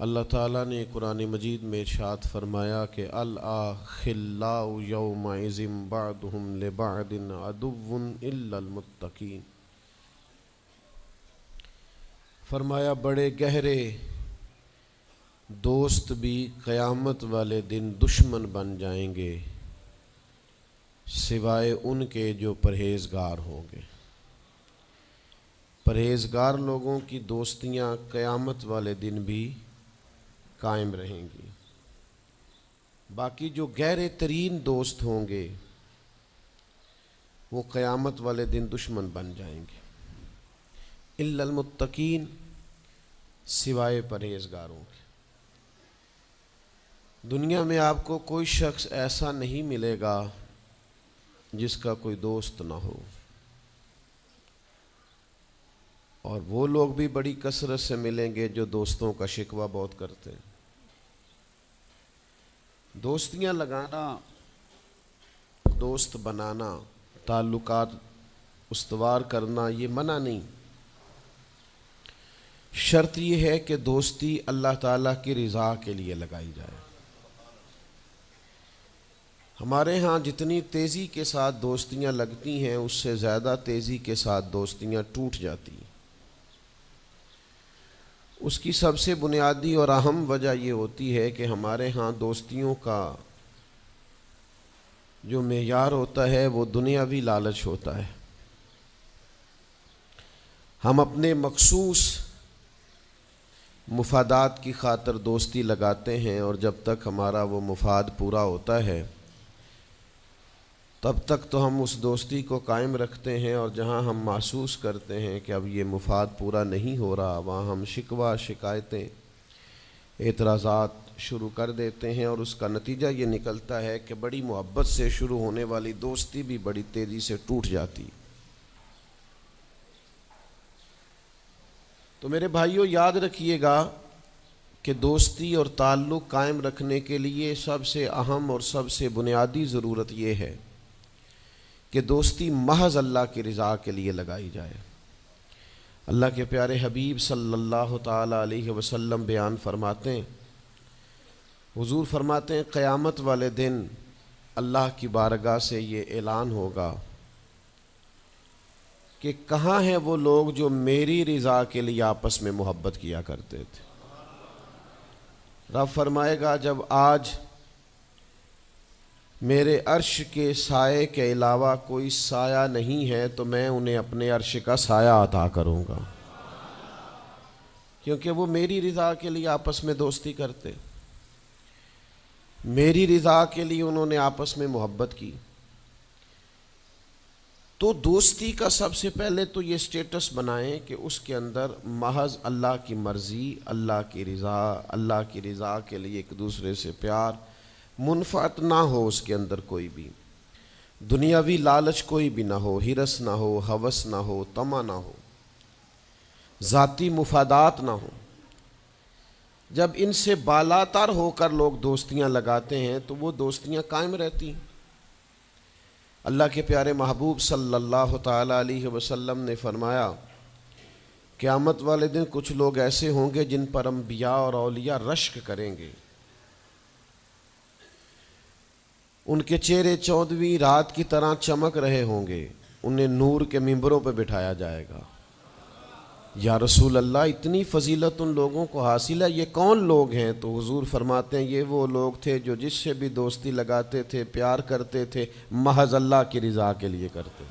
اللہ تعالیٰ نے قرآن مجید میں ارشاد فرمایا کہ الاخلاء یومئذ بعضهم لبعض عدو الا المتقین۔ فرمایا بڑے گہرے دوست بھی قیامت والے دن دشمن بن جائیں گے سوائے ان کے جو پرہیزگار ہوں گے۔ پرہیزگار لوگوں کی دوستیاں قیامت والے دن بھی قائم رہیں گی، باقی جو گہرے ترین دوست ہوں گے وہ قیامت والے دن دشمن بن جائیں گے۔ الا المتقین، سوائے پرہیزگاروں کے۔ دنیا میں آپ کو کوئی شخص ایسا نہیں ملے گا جس کا کوئی دوست نہ ہو، اور وہ لوگ بھی بڑی کثرت سے ملیں گے جو دوستوں کا شکوہ بہت کرتے ہیں۔ دوستیاں لگانا، دوست بنانا، تعلقات استوار کرنا یہ منع نہیں، شرط یہ ہے کہ دوستی اللہ تعالیٰ کی رضا کے لیے لگائی جائے۔ ہمارے ہاں جتنی تیزی کے ساتھ دوستیاں لگتی ہیں اس سے زیادہ تیزی کے ساتھ دوستیاں ٹوٹ جاتی ہیں۔ اس کی سب سے بنیادی اور اہم وجہ یہ ہوتی ہے کہ ہمارے ہاں دوستیوں کا جو معیار ہوتا ہے وہ دنیاوی لالچ ہوتا ہے۔ ہم اپنے مخصوص مفادات کی خاطر دوستی لگاتے ہیں، اور جب تک ہمارا وہ مفاد پورا ہوتا ہے تب تک تو ہم اس دوستی کو قائم رکھتے ہیں، اور جہاں ہم محسوس کرتے ہیں کہ اب یہ مفاد پورا نہیں ہو رہا وہاں ہم شکوہ، شکایتیں، اعتراضات شروع کر دیتے ہیں، اور اس کا نتیجہ یہ نکلتا ہے کہ بڑی محبت سے شروع ہونے والی دوستی بھی بڑی تیزی سے ٹوٹ جاتی۔ تو میرے بھائیوں یاد رکھیے گا کہ دوستی اور تعلق قائم رکھنے کے لیے سب سے اہم اور سب سے بنیادی ضرورت یہ ہے کہ دوستی محض اللہ کی رضا کے لیے لگائی جائے۔ اللہ کے پیارے حبیب صلی اللہ تعالیٰ علیہ وسلم بیان فرماتے ہیں، حضور فرماتے ہیں قیامت والے دن اللہ کی بارگاہ سے یہ اعلان ہوگا کہ کہاں ہیں وہ لوگ جو میری رضا کے لیے آپس میں محبت کیا کرتے تھے۔ رب فرمائے گا جب آج میرے عرش کے سائے کے علاوہ کوئی سایہ نہیں ہے تو میں انہیں اپنے عرش کا سایہ عطا کروں گا، کیونکہ وہ میری رضا کے لیے آپس میں دوستی کرتے، میری رضا کے لیے انہوں نے آپس میں محبت کی۔ تو دوستی کا سب سے پہلے تو یہ سٹیٹس بنائیں کہ اس کے اندر محض اللہ کی مرضی، اللہ کی رضا کے لیے ایک دوسرے سے پیار، منفعت نہ ہو اس کے اندر کوئی بھی، دنیاوی لالچ کوئی بھی نہ ہو، ہرس نہ ہو، ہوس نہ ہو، طمع نہ ہو، ذاتی مفادات نہ ہو۔ جب ان سے بالاتر ہو کر لوگ دوستیاں لگاتے ہیں تو وہ دوستیاں قائم رہتی ہیں۔ اللہ کے پیارے محبوب صلی اللہ تعالیٰ علیہ وسلم نے فرمایا قیامت والے دن کچھ لوگ ایسے ہوں گے جن پر انبیاء اور اولیاء رشک کریں گے، ان کے چہرے 14ویں رات کی طرح چمک رہے ہوں گے، انہیں نور کے ممبروں پہ بٹھایا جائے گا۔ یا رسول اللہ اتنی فضیلت ان لوگوں کو حاصل ہے، یہ کون لوگ ہیں؟ تو حضور فرماتے ہیں یہ وہ لوگ تھے جو جس سے بھی دوستی لگاتے تھے، پیار کرتے تھے، محض اللہ کی رضا کے لیے کرتے۔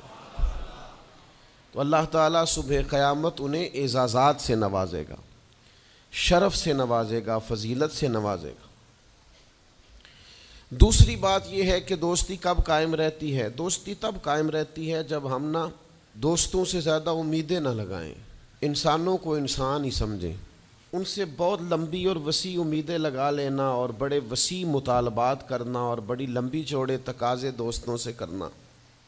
تو اللہ تعالیٰ صبح قیامت انہیں اعزازات سے نوازے گا، شرف سے نوازے گا، فضیلت سے نوازے گا۔ دوسری بات یہ ہے کہ دوستی کب قائم رہتی ہے؟ دوستی تب قائم رہتی ہے جب ہم دوستوں سے زیادہ امیدیں نہ لگائیں، انسانوں کو انسان ہی سمجھیں، ان سے بہت لمبی اور وسیع امیدیں لگا لینا اور بڑے وسیع مطالبات کرنا اور بڑی لمبی چوڑے تقاضے دوستوں سے کرنا۔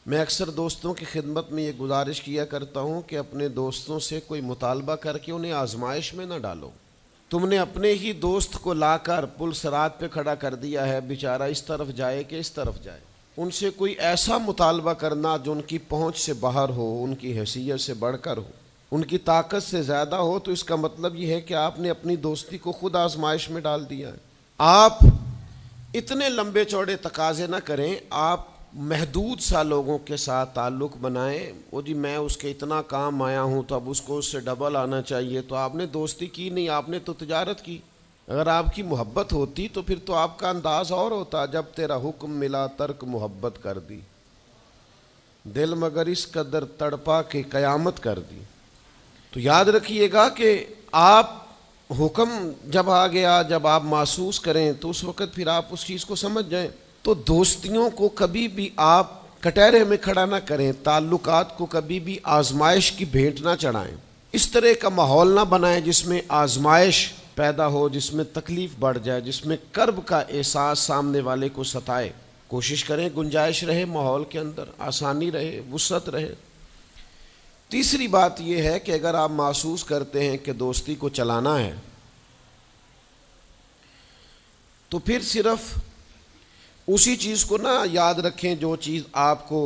میں اکثر دوستوں کی خدمت میں یہ گزارش کیا کرتا ہوں کہ اپنے دوستوں سے کوئی مطالبہ کر کے انہیں آزمائش میں نہ ڈالو۔ تم نے اپنے ہی دوست کو لا کر پل صراط پہ کھڑا کر دیا ہے، بیچارہ اس طرف جائے کہ اس طرف جائے۔ ان سے کوئی ایسا مطالبہ کرنا جو ان کی پہنچ سے باہر ہو، ان کی حیثیت سے بڑھ کر ہو، ان کی طاقت سے زیادہ ہو تو اس کا مطلب یہ ہے کہ آپ نے اپنی دوستی کو خود آزمائش میں ڈال دیا ہے۔ آپ اتنے لمبے چوڑے تقاضے نہ کریں، آپ محدود سا لوگوں کے ساتھ تعلق بنائیں۔ وہ جی میں اس کے اتنا کام آیا ہوں تو اب اس کو اس سے ڈبل آنا چاہیے، تو آپ نے دوستی کی نہیں، آپ نے تو تجارت کی۔ اگر آپ کی محبت ہوتی تو پھر تو آپ کا انداز اور ہوتا، جب تیرا حکم ملا ترک محبت کر دی، دل مگر اس قدر تڑپا کہ قیامت کر دی۔ تو یاد رکھیے گا کہ آپ حکم جب آ گیا، جب آپ محسوس کریں تو اس وقت پھر آپ اس چیز کو سمجھ جائیں۔ تو دوستیوں کو کبھی بھی آپ کٹہرے میں کھڑا نہ کریں، تعلقات کو کبھی بھی آزمائش کی بھیٹ نہ چڑھائیں۔ اس طرح کا ماحول نہ بنائیں جس میں آزمائش پیدا ہو، جس میں تکلیف بڑھ جائے، جس میں کرب کا احساس سامنے والے کو ستائے۔ کوشش کریں گنجائش رہے ماحول کے اندر، آسانی رہے، وسعت رہے۔ تیسری بات یہ ہے کہ اگر آپ محسوس کرتے ہیں کہ دوستی کو چلانا ہے تو پھر صرف اسی چیز کو نہ یاد رکھیں جو چیز آپ کو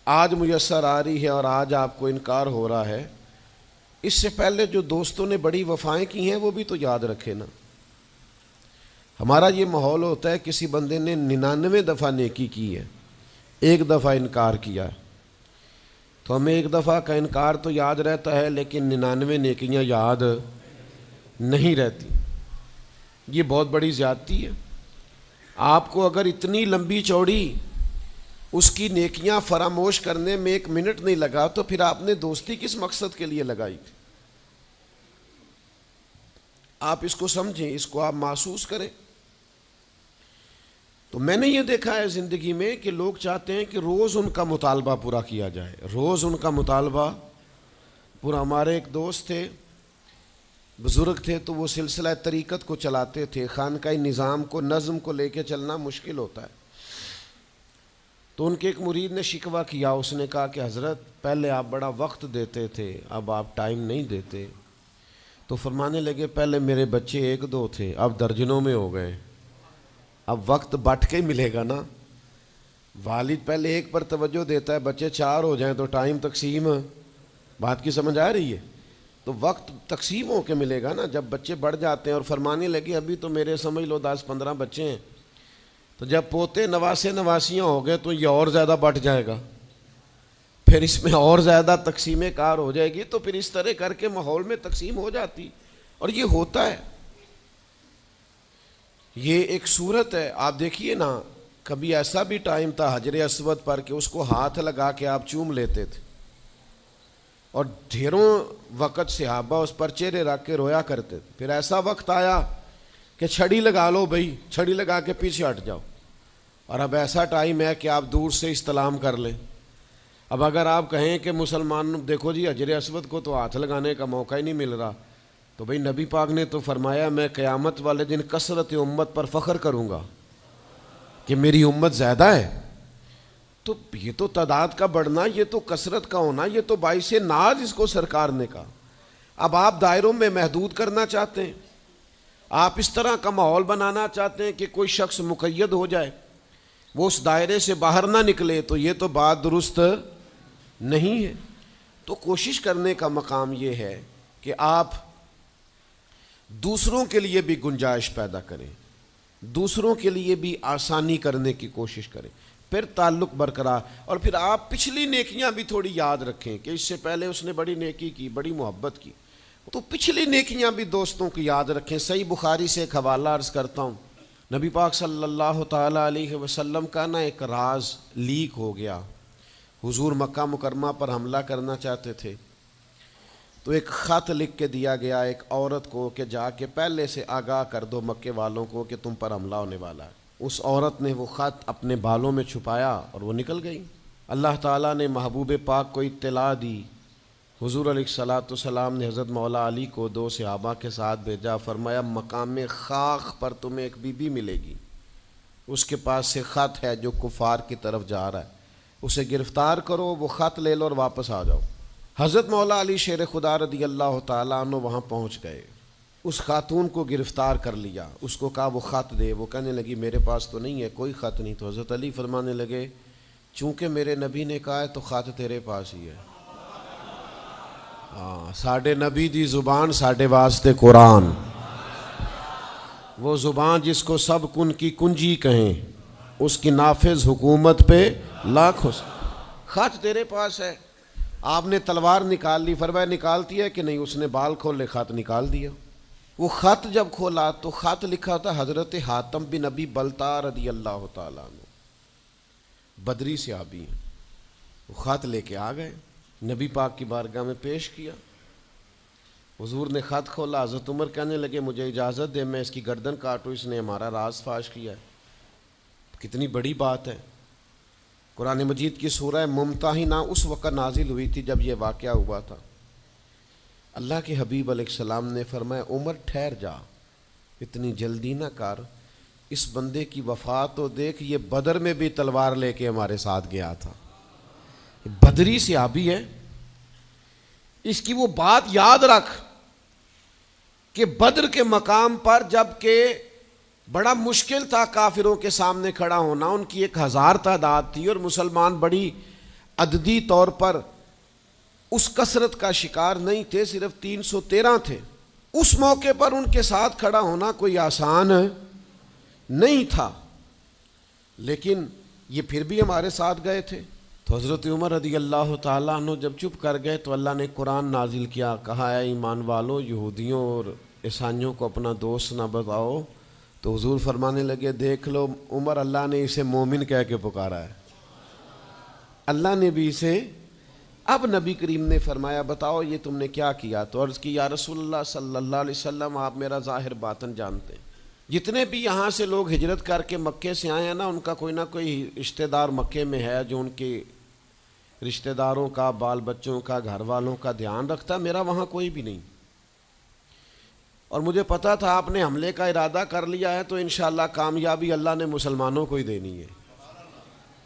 آج میسر آ رہی ہے اور آج آپ کو انکار ہو رہا ہے۔ اس سے پہلے جو دوستوں نے بڑی وفائیں کی ہیں وہ بھی تو یاد رکھے نا۔ ہمارا یہ ماحول ہوتا ہے کسی بندے نے 99 دفعہ نیکی کی ہے، ایک دفعہ انکار کیا ہے، تو ہمیں ایک دفعہ کا انکار تو یاد رہتا ہے لیکن 99 نیکیاں یاد نہیں رہتی۔ یہ بہت بڑی زیادتی ہے۔ آپ کو اگر اتنی لمبی چوڑی اس کی نیکیاں فراموش کرنے میں 1 منٹ نہیں لگا تو پھر آپ نے دوستی کس مقصد کے لیے لگائی تھی؟ آپ اس کو سمجھیں، اس کو آپ محسوس کریں۔ تو میں نے یہ دیکھا ہے زندگی میں کہ لوگ چاہتے ہیں کہ روز ان کا مطالبہ پورا کیا جائے، روز ان کا مطالبہ پورا۔ ہمارے ایک دوست تھے، بزرگ تھے، تو وہ سلسلہ طریقت کو چلاتے تھے، خانقاہ نظام کو، نظم کو لے کے چلنا مشکل ہوتا ہے۔ تو ان کے ایک مرید نے شکوہ کیا، اس نے کہا کہ حضرت پہلے آپ بڑا وقت دیتے تھے، اب آپ ٹائم نہیں دیتے۔ تو فرمانے لگے پہلے میرے بچے 1-2 تھے، اب درجنوں میں ہو گئے، اب وقت بٹ کے ملے گا نا۔ والد پہلے ایک پر توجہ دیتا ہے، بچے 4 ہو جائیں تو ٹائم تقسیم، بات کی سمجھ آ رہی ہے؟ تو وقت تقسیم ہو کے ملے گا نا جب بچے بڑھ جاتے ہیں۔ اور فرمانے لگے ابھی تو میرے سمجھ لو 10-15 بچے ہیں، تو جب پوتے نواسے نواسیاں ہو گئے تو یہ اور زیادہ بٹ جائے گا، پھر اس میں اور زیادہ تقسیم کار ہو جائے گی۔ تو پھر اس طرح کر کے ماحول میں تقسیم ہو جاتی، اور یہ ہوتا ہے، یہ ایک صورت ہے۔ آپ دیکھیے نا، کبھی ایسا بھی ٹائم تھا حجر اسود پر کہ اس کو ہاتھ لگا کے آپ چوم لیتے تھے، اور ڈھیروں وقت صحابہ اس پر چہرے رکھ کے رویا کرتے تھے۔ پھر ایسا وقت آیا کہ چھڑی لگا لو بھائی، چھڑی لگا کے پیچھے ہٹ جاؤ، اور اب ایسا ٹائم ہے کہ آپ دور سے استلام کر لیں۔ اب اگر آپ کہیں کہ مسلمان دیکھو جی حجر اسود کو تو ہاتھ لگانے کا موقع ہی نہیں مل رہا، تو بھئی نبی پاک نے تو فرمایا میں قیامت والے دن کثرت امت پر فخر کروں گا کہ میری امت زیادہ ہے۔ تو یہ تو تعداد کا بڑھنا، یہ تو کثرت کا ہونا، یہ تو باعث ناز اس کو سرکار نے کہا۔ اب آپ دائروں میں محدود کرنا چاہتے ہیں، آپ اس طرح کا ماحول بنانا چاہتے ہیں کہ کوئی شخص مقید ہو جائے، وہ اس دائرے سے باہر نہ نکلے، تو یہ تو بات درست نہیں ہے۔ تو کوشش کرنے کا مقام یہ ہے کہ آپ دوسروں کے لیے بھی گنجائش پیدا کریں، دوسروں کے لیے بھی آسانی کرنے کی کوشش کریں، پھر تعلق برقرار۔ اور پھر آپ پچھلی نیکیاں بھی تھوڑی یاد رکھیں کہ اس سے پہلے اس نے بڑی نیکی کی، بڑی محبت کی، تو پچھلی نیکیاں بھی دوستوں کی یاد رکھیں۔ صحیح بخاری سے ایک حوالہ عرض کرتا ہوں، نبی پاک صلی اللہ تعالیٰ علیہ وسلم کا نا ایک راز لیک ہو گیا۔ حضور مکہ مکرمہ پر حملہ کرنا چاہتے تھے، تو ایک خط لکھ کے دیا گیا ایک عورت کو کہ جا کے پہلے سے آگاہ کر دو مکے والوں کو کہ تم پر حملہ ہونے والا ہے۔ اس عورت نے وہ خط اپنے بالوں میں چھپایا اور وہ نکل گئی۔ اللہ تعالیٰ نے محبوب پاک کو اطلاع دی، حضور علیہ الصلاۃ والسلام نے حضرت مولا علی کو 2 صحابہ کے ساتھ بھیجا، فرمایا مقام خاک پر تمہیں ایک بی بی ملے گی، اس کے پاس سے خط ہے جو کفار کی طرف جا رہا ہے، اسے گرفتار کرو، وہ خط لے لو اور واپس آ جاؤ۔ حضرت مولا علی شیر خدا رضی اللہ تعالیٰ عنہ وہاں پہنچ گئے، اس خاتون کو گرفتار کر لیا، اس کو کہا وہ خط دے، وہ کہنے لگی میرے پاس تو نہیں ہے، کوئی خط نہیں۔ تو حضرت علی فرمانے لگے چونکہ میرے نبی نے کہا ہے تو خط تیرے پاس ہی ہے۔ ساڈے نبی دی زبان ساڈے واسطے قرآن، وہ زبان جس کو سب کن کی کنجی کہیں، اس کی نافذ حکومت پہ لاکھوں خط تیرے پاس ہے۔ آپ نے تلوار نکال لی، فرمایا نکالتی ہے کہ نہیں؟ اس نے بال کھولے، خط نکال دیا۔ وہ خط جب کھولا تو خط لکھا تھا حضرت حاتم بن نبی بلتا رضی اللہ تعالیٰ عنہ، بدری صحابی ہیں۔ وہ خط لے کے آ گئے، نبی پاک کی بارگاہ میں پیش کیا۔ حضور نے خط کھولا، حضرت عمر کہنے لگے مجھے اجازت دے میں اس کی گردن کاٹوں، اس نے ہمارا راز فاش کیا ہے۔ کتنی بڑی بات ہے۔ قرآن مجید کی سورہ ممتحنہ اس وقت نازل ہوئی تھی جب یہ واقعہ ہوا تھا۔ اللہ کے حبیب علیہ السلام نے فرمایا عمر ٹھہر جا، اتنی جلدی نہ کر، اس بندے کی وفات تو دیکھ، یہ بدر میں بھی تلوار لے کے ہمارے ساتھ گیا تھا، بدری صحابی ہے۔ اس کی وہ بات یاد رکھ کہ بدر کے مقام پر جب کہ بڑا مشکل تھا کافروں کے سامنے کھڑا ہونا، ان کی 1000 تعداد تھی اور مسلمان بڑی عددی طور پر اس کثرت کا شکار نہیں تھے، صرف 313 تھے۔ اس موقع پر ان کے ساتھ کھڑا ہونا کوئی آسان نہیں تھا، لیکن یہ پھر بھی ہمارے ساتھ گئے تھے۔ تو حضرت عمر رضی اللہ تعالیٰ عنہ جب چپ کر گئے تو اللہ نے قرآن نازل کیا، کہا اے ایمان والو یہودیوں اور عیسائیوں کو اپنا دوست نہ بتاؤ۔ تو حضور فرمانے لگے دیکھ لو عمر، اللہ نے اسے مومن کہہ کے پکارا ہے، اللہ نے بھی اسے۔ اب نبی کریم نے فرمایا بتاؤ یہ تم نے کیا کیا؟ تو عرض کی یا رسول اللہ صلی اللہ علیہ وسلم آپ میرا ظاہر باطن جانتے ہیں، جتنے بھی یہاں سے لوگ ہجرت کر کے مکے سے آئے ہیں نا، ان کا کوئی نہ کوئی رشتہ دار مکے میں ہے جو ان کے رشتہ داروں کا، بال بچوں کا، گھر والوں کا دھیان رکھتا، میرا وہاں کوئی بھی نہیں۔ اور مجھے پتا تھا آپ نے حملے کا ارادہ کر لیا ہے تو انشاءاللہ کامیابی اللہ نے مسلمانوں کو ہی دینی ہے،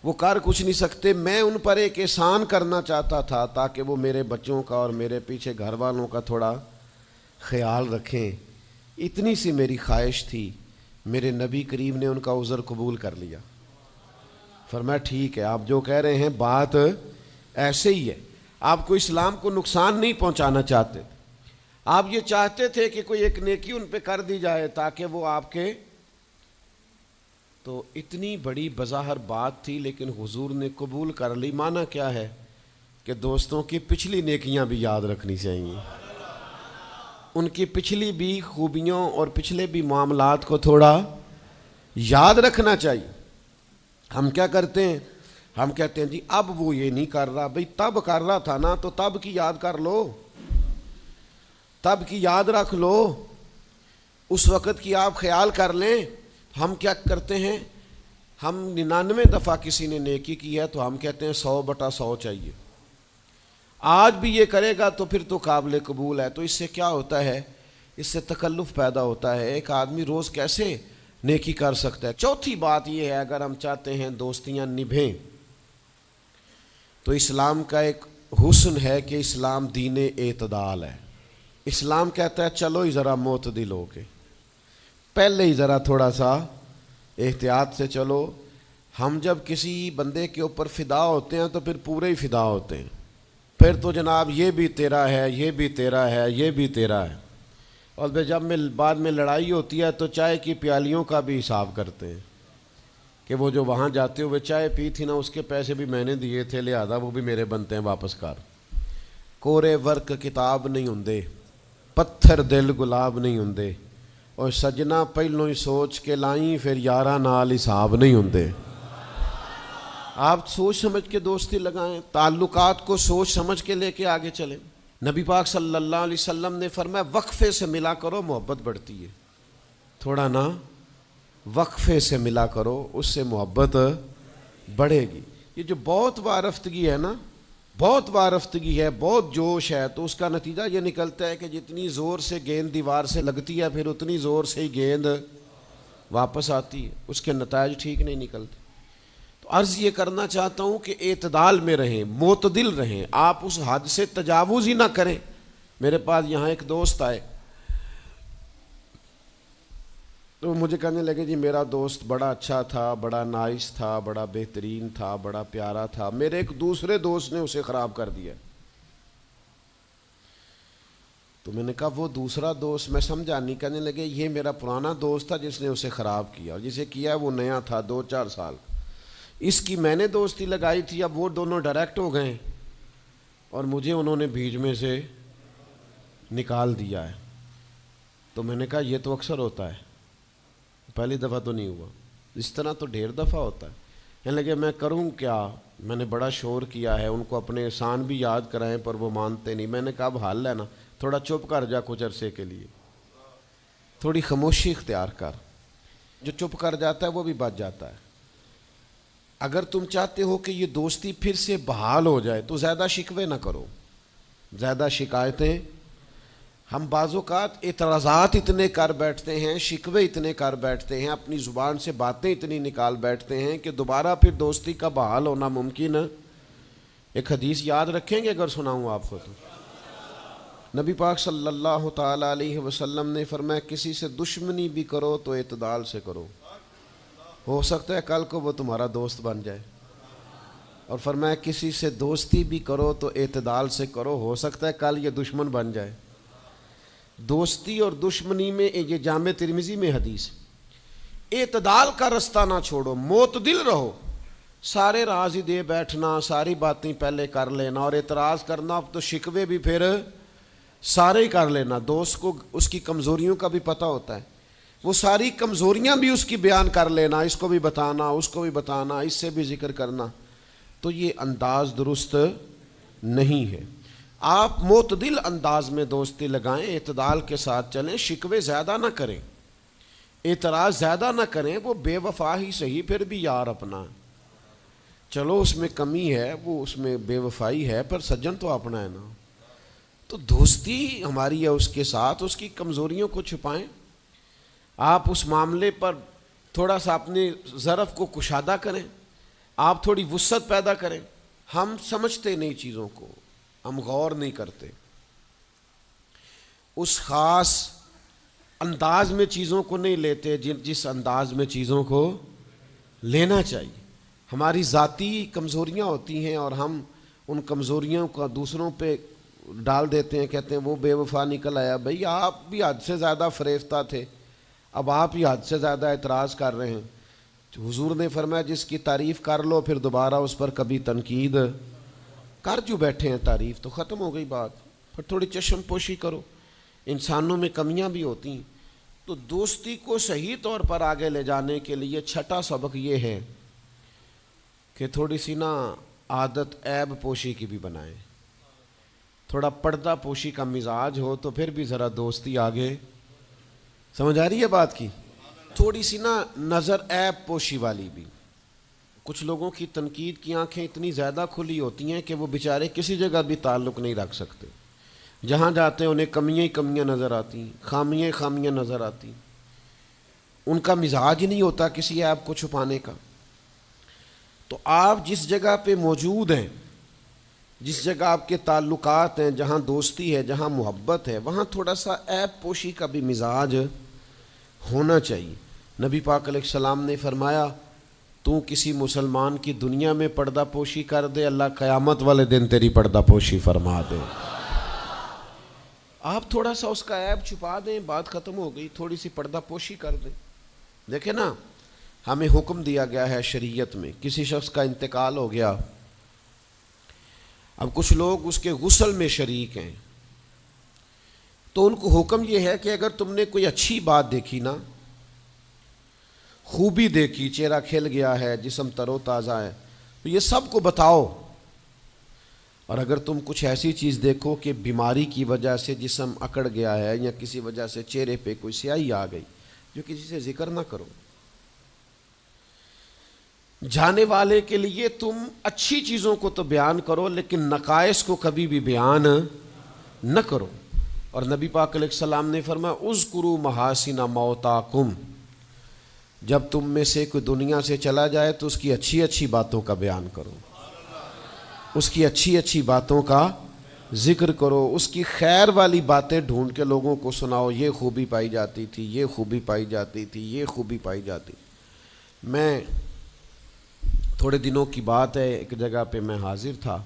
وہ کر کچھ نہیں سکتے۔ میں ان پر ایک احسان کرنا چاہتا تھا تاکہ وہ میرے بچوں کا اور میرے پیچھے گھر والوں کا تھوڑا خیال رکھیں، اتنی سی میری خواہش تھی۔ میرے نبی کریم نے ان کا عذر قبول کر لیا، فرمایا ٹھیک ہے آپ جو کہہ رہے ہیں بات ایسے ہی ہے، آپ کو اسلام کو نقصان نہیں پہنچانا چاہتے، آپ یہ چاہتے تھے کہ کوئی ایک نیکی ان پہ کر دی جائے تاکہ وہ آپ کے، تو اتنی بڑی بظاہر بات تھی لیکن حضور نے قبول کر لی۔ معنی کیا ہے کہ دوستوں کی پچھلی نیکیاں بھی یاد رکھنی چاہیے، ان کی پچھلی بھی خوبیوں اور پچھلے بھی معاملات کو تھوڑا یاد رکھنا چاہیے۔ ہم کیا کرتے ہیں؟ ہم کہتے ہیں جی اب وہ یہ نہیں کر رہا، بھئی تب کر رہا تھا نا تو تب کی یاد کر لو، تب کی یاد رکھ لو، اس وقت کی آپ خیال کر لیں۔ ہم کیا کرتے ہیں؟ ہم 99 دفعہ کسی نے نیکی کی ہے تو ہم کہتے ہیں 100/100 چاہیے، آج بھی یہ کرے گا تو پھر تو قابل قبول ہے۔ تو اس سے کیا ہوتا ہے؟ اس سے تکلف پیدا ہوتا ہے، ایک آدمی روز کیسے نیکی کر سکتا ہے؟ چوتھی بات یہ ہے اگر ہم چاہتے ہیں دوستیاں نبھیں تو اسلام کا ایک حسن ہے کہ اسلام دین اعتدال ہے۔ اسلام کہتا ہے چلو ہی ذرا معتدل ہو کے، پہلے ہی ذرا تھوڑا سا احتیاط سے چلو۔ ہم جب کسی بندے کے اوپر فدا ہوتے ہیں تو پھر پورے ہی فدا ہوتے ہیں، پھر تو جناب یہ بھی تیرا ہے، یہ بھی تیرا ہے، یہ بھی تیرا ہے، اور جب بعد میں لڑائی ہوتی ہے تو چائے کی پیالیوں کا بھی حساب کرتے ہیں کہ وہ جو وہاں جاتے ہوئے چائے پی تھی نا اس کے پیسے بھی میں نے دیے تھے، لہذا وہ بھی میرے بنتے ہیں، واپس کر۔ کورے ورک کتاب نہیں ہوندے، پتھر دل گلاب نہیں ہوندے، اور سجنا پہلوں ہی سوچ کے لائیں پھر یاراں نال حساب نہیں ہوندے۔ آپ سوچ سمجھ کے دوستی لگائیں، تعلقات کو سوچ سمجھ کے لے کے آگے چلیں۔ نبی پاک صلی اللہ علیہ وسلم نے فرمایا وقفے سے ملا کرو محبت بڑھتی ہے، تھوڑا نا وقفے سے ملا کرو، اس سے محبت بڑھے گی۔ یہ جو بہت وارفتگی ہے نا، بہت وارفتگی ہے، بہت جوش ہے، تو اس کا نتیجہ یہ نکلتا ہے کہ جتنی زور سے گیند دیوار سے لگتی ہے پھر اتنی زور سے ہی گیند واپس آتی ہے، اس کے نتائج ٹھیک نہیں نکلتے۔ تو عرض یہ کرنا چاہتا ہوں کہ اعتدال میں رہیں، معتدل رہیں، آپ اس حد سے تجاوز ہی نہ کریں۔ میرے پاس یہاں ایک دوست آئے تو مجھے کہنے لگے جی میرا دوست بڑا اچھا تھا، بڑا نائس تھا، بڑا بہترین تھا، بڑا پیارا تھا، میرے ایک دوسرے دوست نے اسے خراب کر دیا۔ تو میں نے کہا وہ دوسرا دوست میں سمجھا نہیں. کہنے لگے یہ میرا پرانا دوست تھا جس نے اسے خراب کیا, اور جسے کیا وہ نیا تھا 2-4 سال. اس کی میں نے دوستی لگائی تھی, اب وہ دونوں ڈائریکٹ ہو گئے اور مجھے انہوں نے بیچ میں سے نکال دیا ہے. تو میں نے کہا یہ تو اکثر ہوتا ہے, پہلی دفعہ تو نہیں ہوا, اس طرح تو ڈھیر دفعہ ہوتا ہے. کہنے لگے میں کروں کیا, میں نے بڑا شور کیا ہے, ان کو اپنے احسان بھی یاد کرائیں پر وہ مانتے نہیں. میں نے کہا اب حال ہے نا, تھوڑا چپ کر جا کچھ عرصے کے لیے, تھوڑی خاموشی اختیار کر. جو چپ کر جاتا ہے وہ بھی بچ جاتا ہے. اگر تم چاہتے ہو کہ یہ دوستی پھر سے بحال ہو جائے تو زیادہ شکوے نہ کرو, زیادہ شکایتیں. ہم بعض اوقات اعتراضات اتنے کر بیٹھتے ہیں, شکوے اتنے کر بیٹھتے ہیں, اپنی زبان سے باتیں اتنی نکال بیٹھتے ہیں کہ دوبارہ پھر دوستی کا بحال ہونا ممکن ہے. ایک حدیث یاد رکھیں گے اگر سناؤں آپ کو تو. نبی پاک صلی اللہ تعالیٰ علیہ وسلم نے فرمایا کسی سے دشمنی بھی کرو تو اعتدال سے کرو, ہو سکتا ہے کل کو وہ تمہارا دوست بن جائے. اور فرمایا کسی سے دوستی بھی کرو تو اعتدال سے کرو, ہو سکتا ہے کل یہ دشمن بن جائے. دوستی اور دشمنی میں یہ جامع ترمذی میں حدیث, اعتدال کا رستہ نہ چھوڑو, معتدل رہو. سارے راز ہی دے بیٹھنا, ساری باتیں پہلے کر لینا اور اعتراض کرنا, اب تو شکوے بھی پھر سارے ہی کر لینا. دوست کو اس کی کمزوریوں کا بھی پتہ ہوتا ہے, وہ ساری کمزوریاں بھی اس کی بیان کر لینا, اس کو بھی بتانا, اس کو بھی بتانا, اس سے بھی ذکر کرنا. تو یہ انداز درست نہیں ہے. آپ معتدل انداز میں دوستی لگائیں, اعتدال کے ساتھ چلیں, شکوے زیادہ نہ کریں, اعتراض زیادہ نہ کریں. وہ بے وفا ہی صحیح پھر بھی یار اپنا, چلو اس میں کمی ہے, وہ اس میں بے وفائی ہے, پر سجن تو اپنا ہے نا. تو دوستی ہماری ہے اس کے ساتھ, اس کی کمزوریوں کو چھپائیں. آپ اس معاملے پر تھوڑا سا اپنے ظرف کو کشادہ کریں, آپ تھوڑی وسعت پیدا کریں. ہم سمجھتے نہیں چیزوں کو, ہم غور نہیں کرتے, اس خاص انداز میں چیزوں کو نہیں لیتے جس انداز میں چیزوں کو لینا چاہیے. ہماری ذاتی کمزوریاں ہوتی ہیں اور ہم ان کمزوریوں کا دوسروں پہ ڈال دیتے ہیں, کہتے ہیں وہ بے وفا نکل آیا. بھئی آپ بھی حد سے زیادہ فریفتہ تھے, اب آپ ہی حد سے زیادہ اعتراض کر رہے ہیں. حضور نے فرمایا جس کی تعریف کر لو پھر دوبارہ اس پر کبھی تنقید کر جو بیٹھے ہیں, تعریف تو ختم ہو گئی بات. پھر تھوڑی چشم پوشی کرو, انسانوں میں کمیاں بھی ہوتی ہیں. تو دوستی کو صحیح طور پر آگے لے جانے کے لیے چھٹا سبق یہ ہے کہ تھوڑی سی نا عادت عیب پوشی کی بھی بنائیں. تھوڑا پردہ پوشی کا مزاج ہو تو پھر بھی ذرا دوستی آگے. سمجھ آ رہی ہے بات کی؟ تھوڑی سی نا نظر عیب پوشی والی بھی. کچھ لوگوں کی تنقید کی آنکھیں اتنی زیادہ کھلی ہوتی ہیں کہ وہ بیچارے کسی جگہ بھی تعلق نہیں رکھ سکتے. جہاں جاتے ہیں انہیں کمیاں ہی کمیاں نظر آتی ہیں, خامیاں ہی خامیاں نظر آتی ہیں. ان کا مزاج ہی نہیں ہوتا کسی عیب کو چھپانے کا. تو آپ جس جگہ پہ موجود ہیں, جس جگہ آپ کے تعلقات ہیں, جہاں دوستی ہے, جہاں محبت ہے, وہاں تھوڑا سا عیب پوشی کا بھی مزاج ہونا چاہیے. نبی پاک علیہ السلام نے فرمایا تو کسی مسلمان کی دنیا میں پردہ پوشی کر دے, اللہ قیامت والے دن تیری پردہ پوشی فرما دے. آپ تھوڑا سا اس کا عیب چھپا دیں, بات ختم ہو گئی. تھوڑی سی پردہ پوشی کر دیں. دیکھیں نا, ہمیں حکم دیا گیا ہے شریعت میں, کسی شخص کا انتقال ہو گیا, اب کچھ لوگ اس کے غسل میں شریک ہیں, تو ان کو حکم یہ ہے کہ اگر تم نے کوئی اچھی بات دیکھی نا, خوبی دیکھی, چہرہ کھل گیا ہے, جسم تر و تازہ ہے, تو یہ سب کو بتاؤ. اور اگر تم کچھ ایسی چیز دیکھو کہ بیماری کی وجہ سے جسم اکڑ گیا ہے یا کسی وجہ سے چہرے پہ کوئی سیاہی آ گئی, جو کسی سے ذکر نہ کرو. جانے والے کے لیے تم اچھی چیزوں کو تو بیان کرو لیکن نقائص کو کبھی بھی بیان نہ کرو. اور نبی پاک علیہ السلام نے فرمایا اذکروا محاسن موتاکم, جب تم میں سے کوئی دنیا سے چلا جائے تو اس کی اچھی اچھی باتوں کا بیان کرو, اس کی اچھی اچھی باتوں کا ذکر کرو, اس کی خیر والی باتیں ڈھونڈ کے لوگوں کو سناؤ. یہ خوبی پائی جاتی تھی, یہ خوبی پائی جاتی تھی, یہ خوبی پائی جاتی. میں تھوڑے دنوں کی بات ہے, ایک جگہ پہ میں حاضر تھا,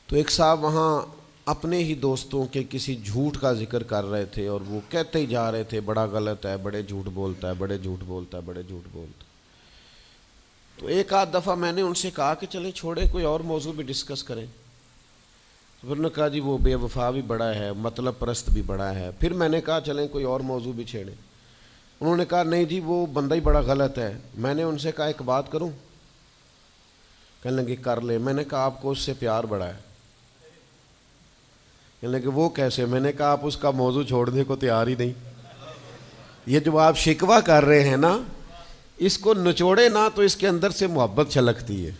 تو ایک صاحب وہاں اپنے ہی دوستوں کے کسی جھوٹ کا ذکر کر رہے تھے اور وہ کہتے ہی جا رہے تھے بڑا غلط ہے، بڑے جھوٹ بولتا ہے، بڑے جھوٹ بولتا ہے، بڑے جھوٹ بولتا ہے۔ تو ایک آدھ دفعہ میں نے ان سے کہا کہ چلیں چھوڑیں، کوئی اور موضوع بھی ڈسکس کریں۔ تو پھر انہوں نے کہا جی وہ بے وفا بھی بڑا ہے، مطلب پرست بھی بڑا ہے۔ پھر میں نے کہا چلیں کوئی اور موضوع بھی چھیڑیں۔ انہوں نے کہا نہیں جی وہ بندہ ہی بڑا غلط ہے۔ میں نے ان سے کہا ایک بات کروں؟ کہنے لگے کر لے۔ میں نے کہا آپ کو اس سے پیار بڑا ہے۔ کہنے لگے وہ کیسے؟ میں نے کہا آپ اس کا موضوع چھوڑنے کو تیار ہی نہیں۔ یہ جو آپ شکوہ کر رہے ہیں نا، اس کو نچوڑے نا تو اس کے اندر سے محبت چھلکتی ہے۔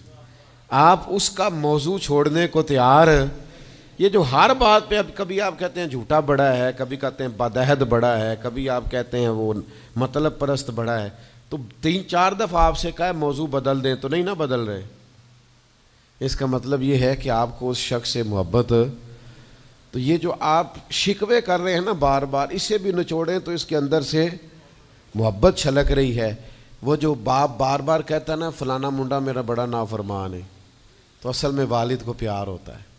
آپ اس کا موضوع چھوڑنے کو تیار، یہ جو ہر بات پہ اب کبھی آپ کہتے ہیں جھوٹا بڑا ہے، کبھی کہتے ہیں بدعہد بڑا ہے، کبھی آپ کہتے ہیں وہ مطلب پرست بڑا ہے، تو 3-4 دفعہ آپ سے کہا ہے موضوع بدل دیں تو نہیں نہ بدل رہے۔ اس کا مطلب یہ ہے کہ آپ کو اس شخص سے محبت۔ تو یہ جو آپ شکوے کر رہے ہیں نا بار بار، اسے بھی نچوڑیں تو اس کے اندر سے محبت چھلک رہی ہے۔ وہ جو باپ بار بار کہتا ہے نا فلانا منڈا میرا بڑا نافرمان ہے، تو اصل میں والد کو پیار ہوتا ہے۔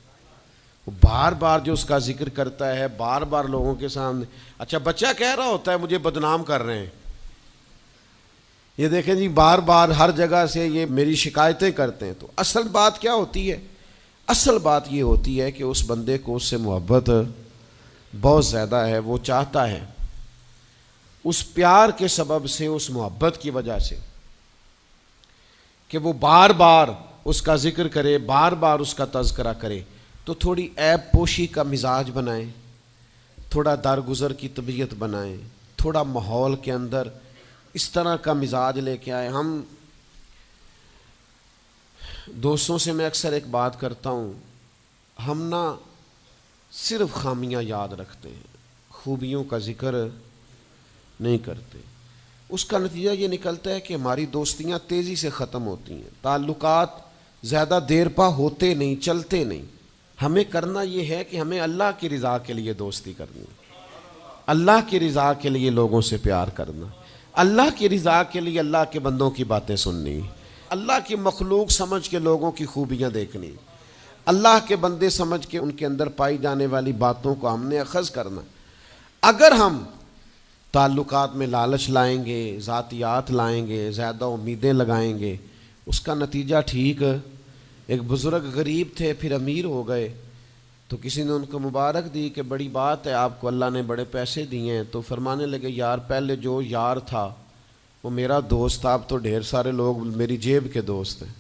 وہ بار بار جو اس کا ذکر کرتا ہے، بار بار لوگوں کے سامنے، اچھا بچہ کہہ رہا ہوتا ہے مجھے بدنام کر رہے ہیں، یہ دیکھیں جی بار بار ہر جگہ سے یہ میری شکایتیں کرتے ہیں، تو اصل بات کیا ہوتی ہے؟ اصل بات یہ ہوتی ہے کہ اس بندے کو اس سے محبت بہت زیادہ ہے، وہ چاہتا ہے اس پیار کے سبب سے، اس محبت کی وجہ سے کہ وہ بار بار اس کا ذکر کرے، بار بار اس کا تذکرہ کرے، تو تھوڑی عیب پوشی کا مزاج بنائیں، تھوڑا درگزر کی طبیعت بنائیں، تھوڑا ماحول کے اندر اس طرح کا مزاج لے کے آئے۔ ہم دوستوں سے میں اکثر ایک بات کرتا ہوں، ہم نہ صرف خامیاں یاد رکھتے ہیں، خوبیوں کا ذکر نہیں کرتے۔ اس کا نتیجہ یہ نکلتا ہے کہ ہماری دوستیاں تیزی سے ختم ہوتی ہیں، تعلقات زیادہ دیر پا ہوتے نہیں، چلتے نہیں۔ ہمیں کرنا یہ ہے کہ ہمیں اللہ کی رضا کے لیے دوستی کرنی، اللہ کی رضا کے لیے لوگوں سے پیار کرنا، اللہ کی رضا کے لیے اللہ کے بندوں کی باتیں سننی، اللہ کی مخلوق سمجھ کے لوگوں کی خوبیاں دیکھنی، اللہ کے بندے سمجھ کے ان کے اندر پائی جانے والی باتوں کو ہم نے اخذ کرنا۔ اگر ہم تعلقات میں لالچ لائیں گے، ذاتیات لائیں گے، زیادہ امیدیں لگائیں گے، اس کا نتیجہ ٹھیک۔ ایک بزرگ غریب تھے پھر امیر ہو گئے، تو کسی نے ان کو مبارک دی کہ بڑی بات ہے آپ کو اللہ نے بڑے پیسے دیے ہیں، تو فرمانے لگے یار پہلے جو یار تھا وہ میرا دوست تھا، اب تو ڈھیر سارے لوگ میری جیب کے دوست ہیں،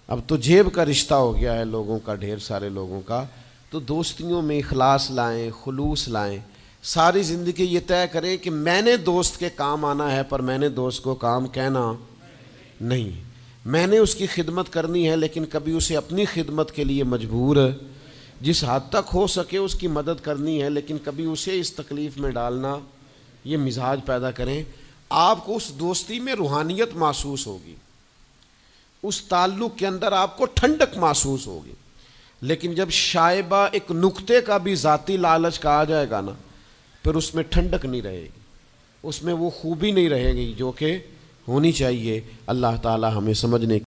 اب تو جیب کا رشتہ ہو گیا ہے لوگوں کا، ڈھیر سارے لوگوں کا۔ تو دوستیوں میں اخلاص لائیں، خلوص لائیں، ساری زندگی یہ طے کریں کہ میں نے دوست کے کام آنا ہے، پر میں نے دوست کو کام کہنا نہیں، میں نے اس کی خدمت کرنی ہے لیکن کبھی اسے اپنی خدمت کے لیے مجبور، جس حد تک ہو سکے اس کی مدد کرنی ہے لیکن کبھی اسے اس تکلیف میں ڈالنا، یہ مزاج پیدا کریں۔ آپ کو اس دوستی میں روحانیت محسوس ہوگی، اس تعلق کے اندر آپ کو ٹھنڈک محسوس ہوگی، لیکن جب شائبہ ایک نقطے کا بھی ذاتی لالچ کا آ جائے گا نا، پھر اس میں ٹھنڈک نہیں رہے گی، اس میں وہ خوبی نہیں رہے گی جو کہ ہونی چاہیے۔ اللہ تعالی ہمیں سمجھنے